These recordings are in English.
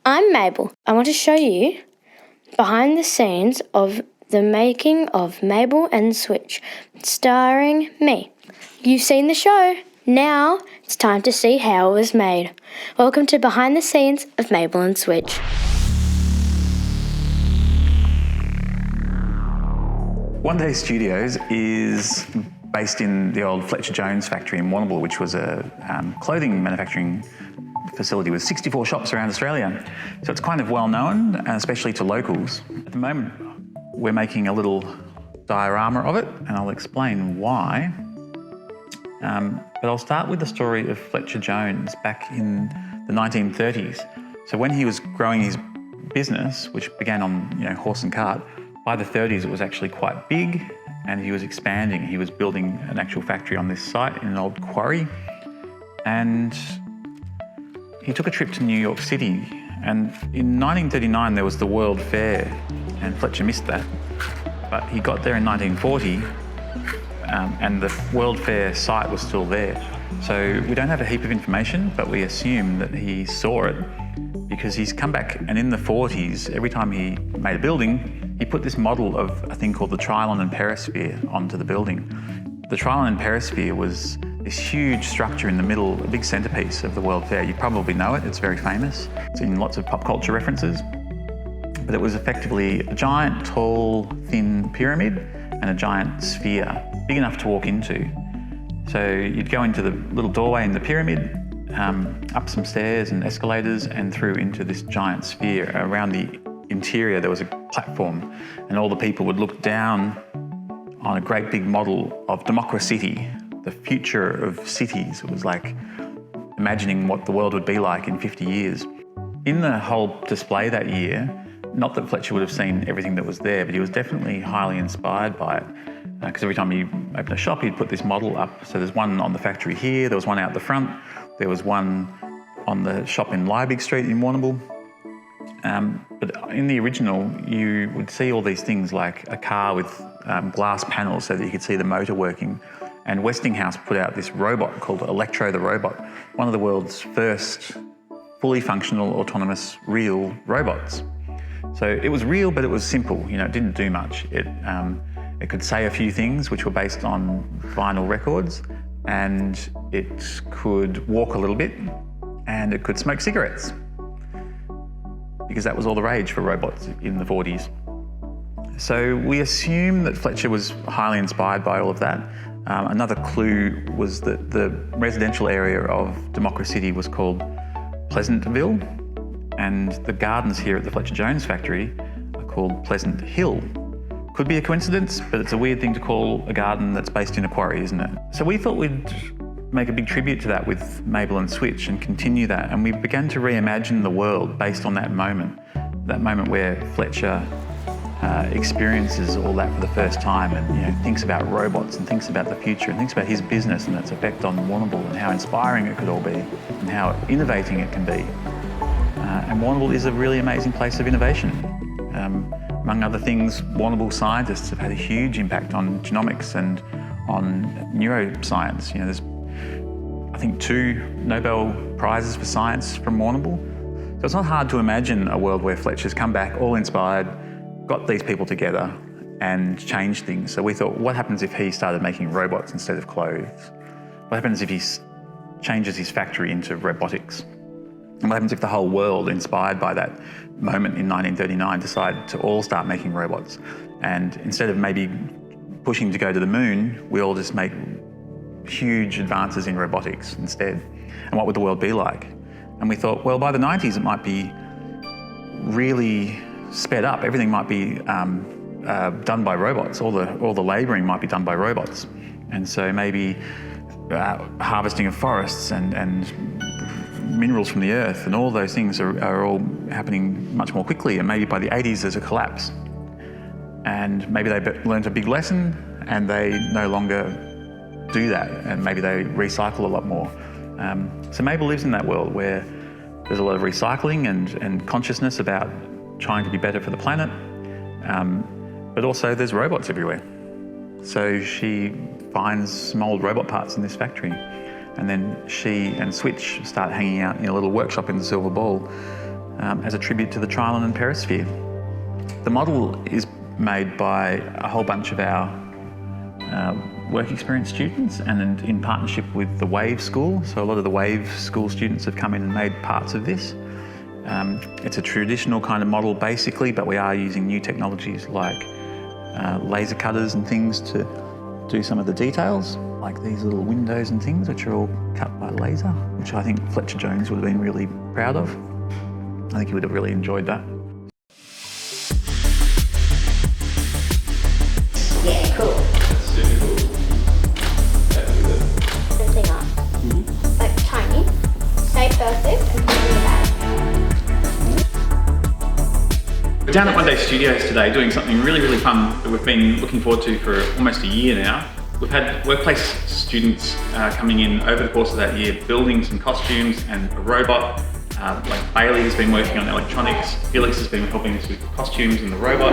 I'm Mabel. I want to show you behind the scenes of the making of Mabel and Switch, starring me. You've seen the show. Now it's time to see how it was made. Welcome to Behind the Scenes of Mabel and Switch. One Day Studios is based in the old Fletcher Jones factory in Warrnambool, which was a clothing manufacturing facility with 64 shops around Australia. So it's kind of well known, especially to locals. At the moment, we're making a little diorama of it, and I'll explain why. But I'll start with the story of Fletcher Jones back in the 1930s. So when he was growing his business, which began on horse and cart, by the 30s it was actually quite big, and he was expanding. He was building an actual factory on this site in an old quarry, and he took a trip to New York City, and in 1939 there was the World Fair, and Fletcher missed that. But he got there in 1940, and the World Fair site was still there. So we don't have a heap of information, but we assume that he saw it because he's come back, and in the 40s, every time he made a building, he put this model of a thing called the Trilon and Perisphere onto the building. The Trilon and Perisphere was this huge structure in the middle, a big centrepiece of the World Fair. You probably know it, it's very famous. It's in lots of pop culture references. But it was effectively a giant, tall, thin pyramid and a giant sphere, big enough to walk into. So you'd go into the little doorway in the pyramid, up some stairs and escalators, and through into this giant sphere. Around the interior there was a platform, and all the people would look down on a great big model of democracy, the future of cities. It was like imagining what the world would be like in 50 years. In the whole display that year, not that Fletcher would have seen everything that was there, but he was definitely highly inspired by it. Because every time he opened a shop, he'd put this model up. So there's one on the factory here, there was one out the front, there was one on the shop in Liebig Street in Warrnambool. But in the original, you would see all these things like a car with glass panels so that you could see the motor working. And Westinghouse put out this robot called Electro the Robot, one of the world's first fully functional, autonomous, real robots. So it was real, but it was simple. It didn't do much. It could say a few things which were based on vinyl records, and it could walk a little bit, and it could smoke cigarettes, because that was all the rage for robots in the 40s. So we assume that Fletcher was highly inspired by all of that. Another clue was that the residential area of Democracy City was called Pleasantville, and the gardens here at the Fletcher Jones factory are called Pleasant Hill. Could be a coincidence, but it's a weird thing to call a garden that's based in a quarry, isn't it? So we thought we'd make a big tribute to that with Mabel and Switch and continue that, and we began to reimagine the world based on that moment where Fletcher experiences all that for the first time, and thinks about robots and thinks about the future and thinks about his business and its effect on Warrnambool and how inspiring it could all be and how innovating it can be. And Warrnambool is a really amazing place of innovation. Among other things, Warrnambool scientists have had a huge impact on genomics and on neuroscience. There's, I think, 2 Nobel Prizes for science from Warrnambool. So it's not hard to imagine a world where Fletcher's come back all inspired, got these people together and changed things. So we thought, what happens if he started making robots instead of clothes? What happens if he changes his factory into robotics? And what happens if the whole world, inspired by that moment in 1939, decided to all start making robots? And instead of maybe pushing to go to the moon, we all just make huge advances in robotics instead. And what would the world be like? And we thought, well, by the 90s it might be really sped up. Everything might be done by robots. All the labouring might be done by robots. And so maybe harvesting of forests and minerals from the earth and all those things are all happening much more quickly, and maybe by the 80s there's a collapse. And maybe they learnt a big lesson and they no longer do that, and maybe they recycle a lot more. So Mabel lives in that world where there's a lot of recycling and consciousness about trying to be better for the planet, but also there's robots everywhere. So she finds some old robot parts in this factory, and then she and Switch start hanging out in a little workshop in the Silver Ball, as a tribute to the Trilon and Perisphere. The model is made by a whole bunch of our work experience students and in partnership with the WAVE School. So a lot of the WAVE School students have come in and made parts of this. It's a traditional kind of model basically, but we are using new technologies like laser cutters and things to do some of the details, like these little windows and things which are all cut by laser, which I think Fletcher Jones would have been really proud of. I think he would have really enjoyed that. Yeah, cool. That's super cool. Happy with it. The thing up. Like tiny, stay perfect, and put it in the bag. We're down at One Day Studios today doing something really, really fun that we've been looking forward to for almost a year now. We've had workplace students coming in over the course of that year, building some costumes and a robot. Like Bailey has been working on electronics, Felix has been helping us with the costumes and the robot.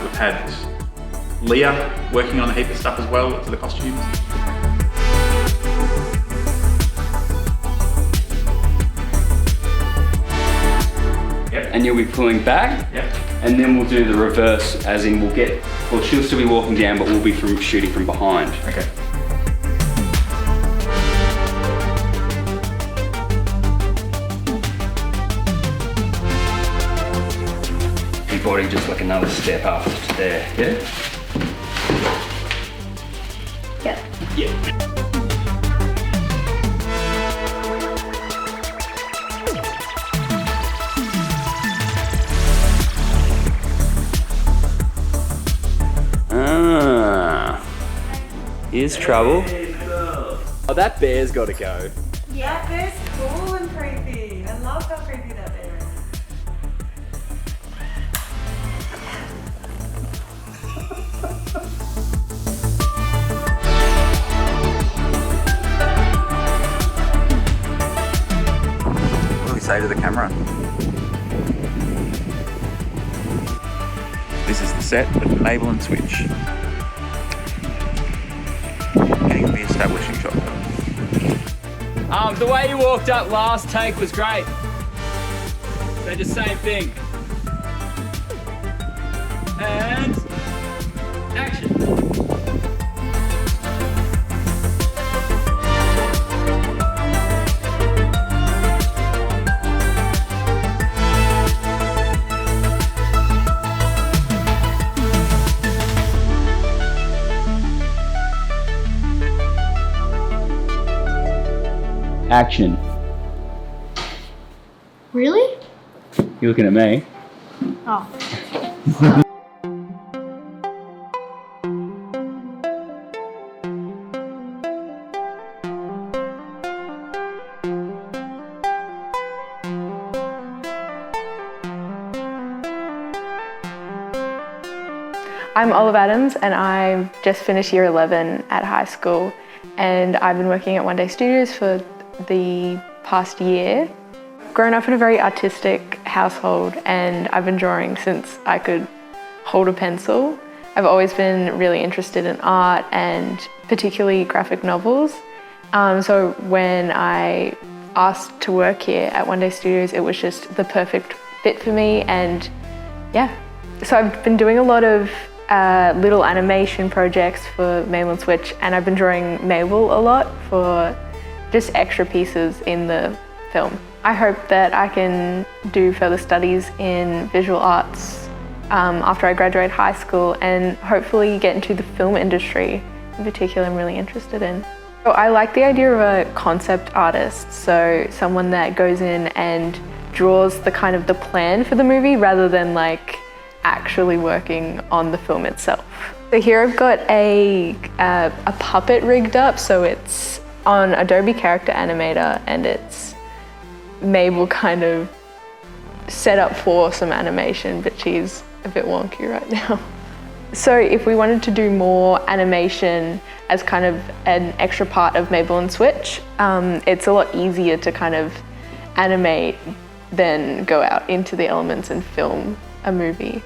We've had Leah working on a heap of stuff as well for the costumes. Yep. And you'll be pulling back, Yep. and then we'll do the reverse, as in well, she'll still be walking down, but we'll be shooting from behind. Okay. Your body just like another step up to there, yeah? Yep. Yeah. Here's trouble. Oh, that bear's got to go. Yeah, bear's cool and creepy. I love how creepy that bear is. What do we say to the camera? This is the set of Mabel and Switch. Getting the establishing shot. The way you walked up last take was great. So just same thing. And action. Action. Really? You looking at me? Oh. I'm Olive Adams and I've just finished year 11 at high school, and I've been working at One Day Studios for the past year. Grown up in a very artistic household, and I've been drawing since I could hold a pencil. I've always been really interested in art and particularly graphic novels. So when I asked to work here at One Day Studios, it was just the perfect fit for me, and yeah. So I've been doing a lot of little animation projects for Mabel Switch, and I've been drawing Mabel a lot for just extra pieces in the film. I hope that I can do further studies in visual arts after I graduate high school, and hopefully get into the film industry in particular. I'm really interested in. So I like the idea of a concept artist, so someone that goes in and draws the kind of the plan for the movie rather than like actually working on the film itself. So here I've got a puppet rigged up, so it's on Adobe Character Animator, and it's Mabel kind of set up for some animation, but she's a bit wonky right now. So if we wanted to do more animation as kind of an extra part of Mabel and Switch, it's a lot easier to kind of animate than go out into the elements and film a movie.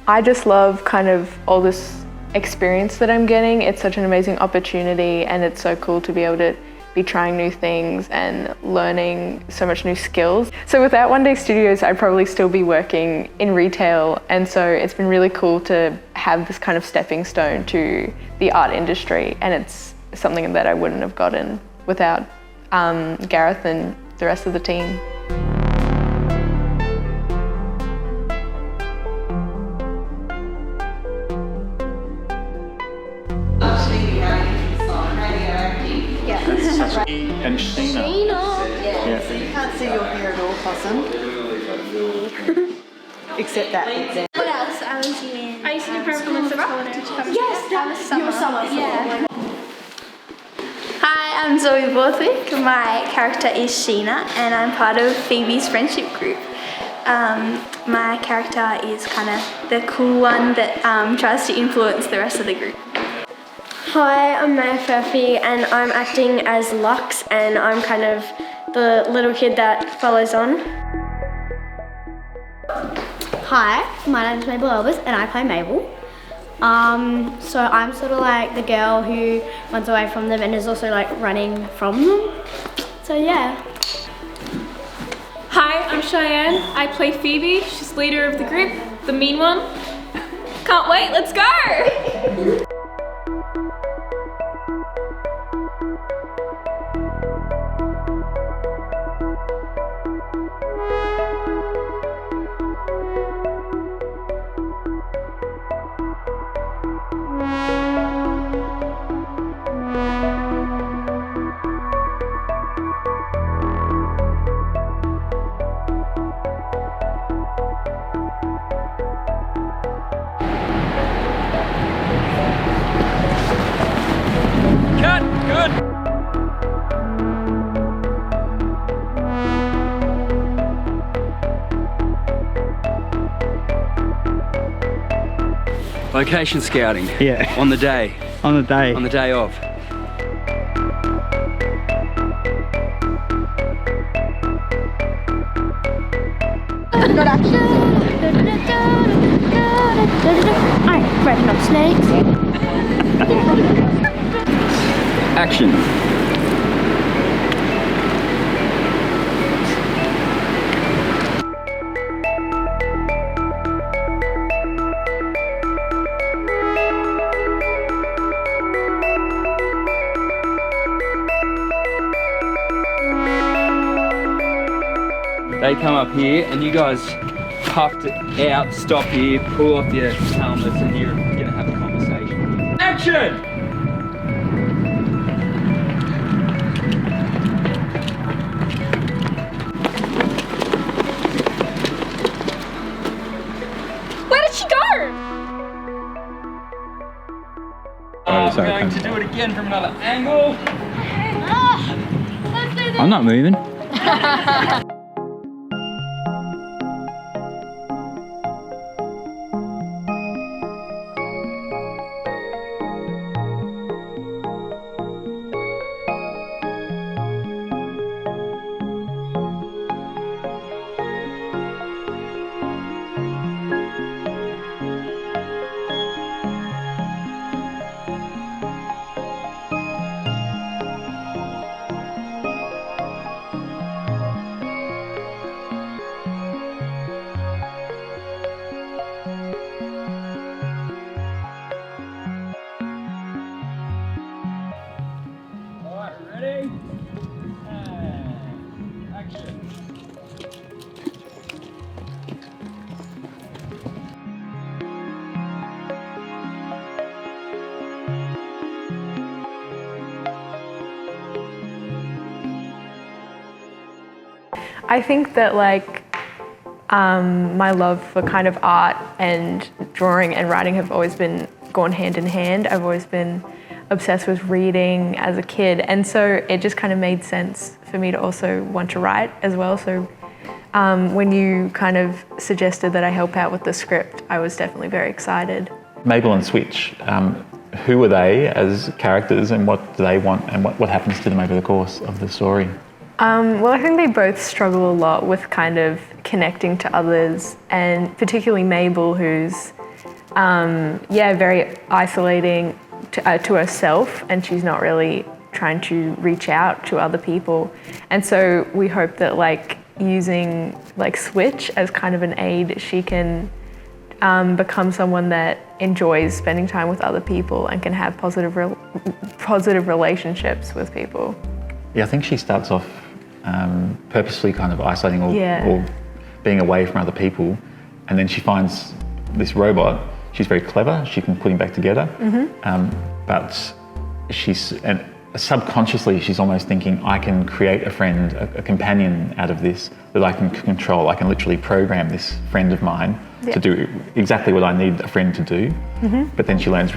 I just love kind of all this experience that I'm getting. It's such an amazing opportunity, and it's so cool to be able to be trying new things and learning so much new skills. So without One Day Studios, I'd probably still be working in retail, and so it's been really cool to have this kind of stepping stone to the art industry, and it's something that I wouldn't have gotten without Gareth and the rest of the team. And Sheena. Yeah. So you can't see your hair at all, Possum. Except that bit there. What else? I used to do performance of holiday. Yes, you were summer. Yeah. Hi, I'm Zoe Borthwick. My character is Sheena and I'm part of Phoebe's friendship group. My character is kind of the cool one that tries to influence the rest of the group. Hi, I'm Maya Furphy and I'm acting as Lux, and I'm kind of the little kid that follows on. Hi, my name is Mabel Switch and I play Mabel. So I'm sort of like the girl who runs away from them and is also like running from them. So yeah. Hi, I'm Cheyenne. I play Phoebe. She's leader of the group, the mean one. Can't wait, let's go! Location scouting. Yeah. On the day. On the day. On the day of. Got action. I'm riding on snakes. Action. They come up here and you guys puffed it out, stop here, pull off your helmets, and you're gonna have a conversation. Action! Where did she go? I'm going to do it again from another angle. I'm not moving. Ready? And action. I think that my love for kind of art and drawing and writing have always been gone hand in hand. I've always been obsessed with reading as a kid, and so it just kind of made sense for me to also want to write as well. So when you kind of suggested that I help out with the script, I was definitely very excited. Mabel and Switch, who are they as characters and what do they want and what happens to them over the course of the story? Well, I think they both struggle a lot with kind of connecting to others, and particularly Mabel, who's very isolating to herself, and she's not really trying to reach out to other people. And so we hope that like using like Switch as kind of an aid, she can become someone that enjoys spending time with other people and can have positive relationships with people. Yeah, I think she starts off purposely kind of isolating or being away from other people, and then she finds this robot. She's very clever. She can put him back together, but subconsciously she's almost thinking, I can create a friend, a companion out of this that I can control. I can literally program this friend of mine to do exactly what I need a friend to do. But then she learns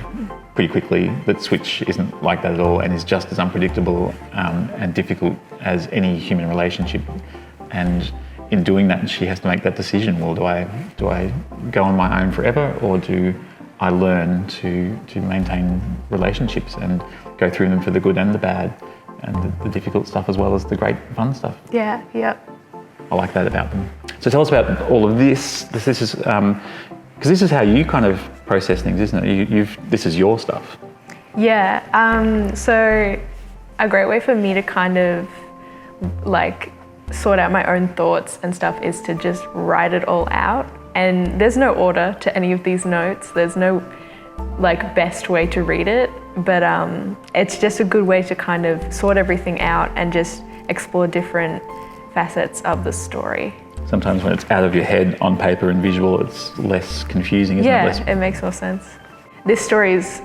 pretty quickly that Switch isn't like that at all and is just as unpredictable and difficult as any human relationship. And in doing that, she has to make that decision. Well, do I go on my own forever, or do I learn to maintain relationships and go through them for the good and the bad, and the difficult stuff as well as the great fun stuff? Yeah, I like that about them. So tell us about all of this. This is because this is how you kind of process things, isn't it? This is your stuff. Yeah. So a great way for me to kind of like sort out my own thoughts and stuff is to just write it all out. And there's no order to any of these notes. There's no like best way to read it, but it's just a good way to kind of sort everything out and just explore different facets of the story. Sometimes when it's out of your head on paper and visual, it's less confusing, isn't it? Yeah, it makes more sense. This story is,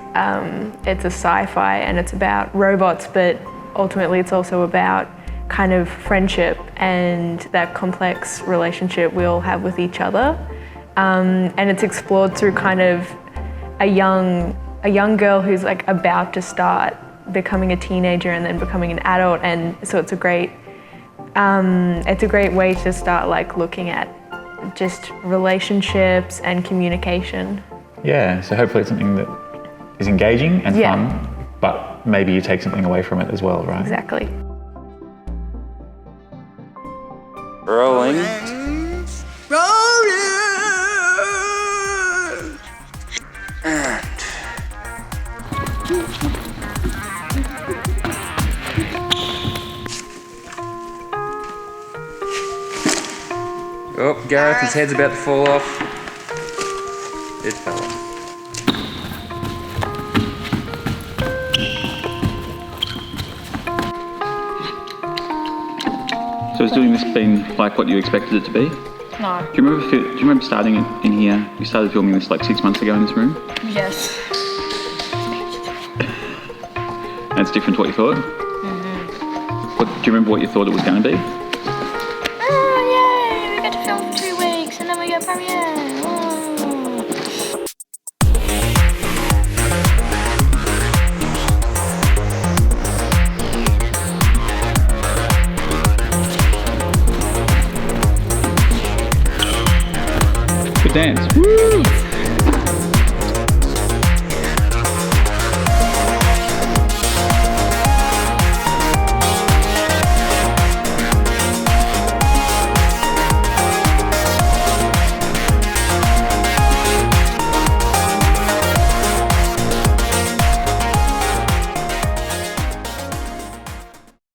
it's a sci-fi and it's about robots, but ultimately it's also about kind of friendship and that complex relationship we all have with each other. And it's explored through kind of a young girl who's like about to start becoming a teenager and then becoming an adult, and so it's a great way to start like looking at just relationships and communication. Yeah, so hopefully it's something that is engaging and fun, but maybe you take something away from it as well, right? Exactly. Rolling. Oh, Gareth, his head's about to fall off. It fell off. So has doing this been like what you expected it to be? No. Do you remember starting in here? You started filming this like 6 months ago in this room? Yes. And it's different to what you thought? Do you remember what you thought it was going to be? Oh, yay! We get to film for 3 weeks and then we get premiere. Good dance. Woo!